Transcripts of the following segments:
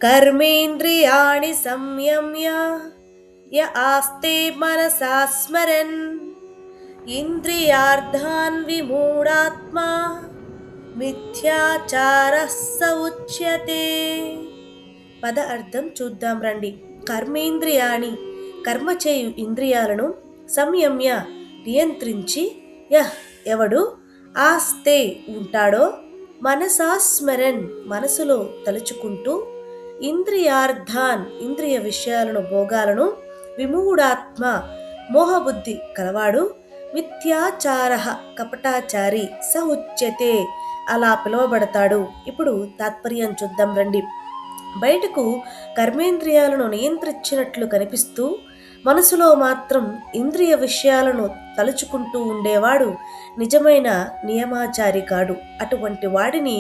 కర్మేంద్రియాణి సంయమ్య య ఆస్తే మనసా స్మరన్ ఇంద్రియార్థాన్ విమూఢాత్మా మిథ్యాచారః స ఉచ్యతే. పద అర్థం చూద్దాం రండి. కర్మేంద్రియాణి కర్మ చేయు ఇంద్రియాలను సంయమ్య నియంత్రించి ఎవడు ఆస్తే ఉంటాడో మనసా స్మరన్ మనసులో తలుచుకుంటూ ఇంద్రియార్థాన్ ఇంద్రియ విషయాలను భోగాలను విమూఢాత్మ మోహబుద్ధి కలవాడు మిథ్యాచార కపటాచారి స ఉచ్యతే అలా పిలువబడతాడు. ఇప్పుడు తాత్పర్యం చూద్దాం రండి. బయటకు కర్మేంద్రియాలను నియంత్రించినట్లు కనిపిస్తూ మనసులో మాత్రం ఇంద్రియ విషయాలను తలుచుకుంటూ ఉండేవాడు నిజమైన నియమాచారి కాడు. అటువంటి వాడిని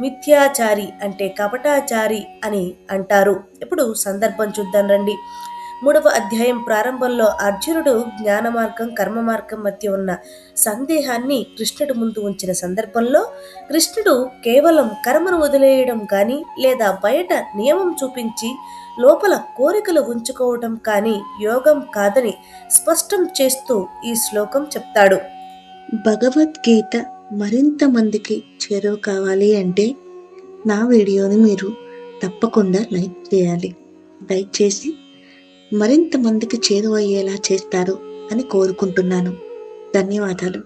మిథ్యాచారి అంటే కపటాచారి అని అంటారు. ఇప్పుడు సందర్భం చూద్దాం రండి. 3వ అధ్యాయం ప్రారంభంలో అర్జునుడు జ్ఞాన మార్గం కర్మ మార్గం మధ్య ఉన్న సందేహాన్ని కృష్ణుడు ముందు ఉంచిన సందర్భంలో కృష్ణుడు కేవలం కర్మను వదిలేయడం కానీ లేదా బయట నియమం చూపించి లోపల కోరికలు ఉంచుకోవడం కానీ యోగం కాదని స్పష్టం చేస్తూ ఈ శ్లోకం చెప్తాడు. భగవద్గీత మరింత మందికి చేరువ కావాలి అంటే నా వీడియోని మీరు తప్పకుండా లైక్ చేయాలి. లైక్ చేసి మరింత మందికి చేరువయ్యేలా చేస్తారు అని కోరుకుంటున్నాను. ధన్యవాదాలు.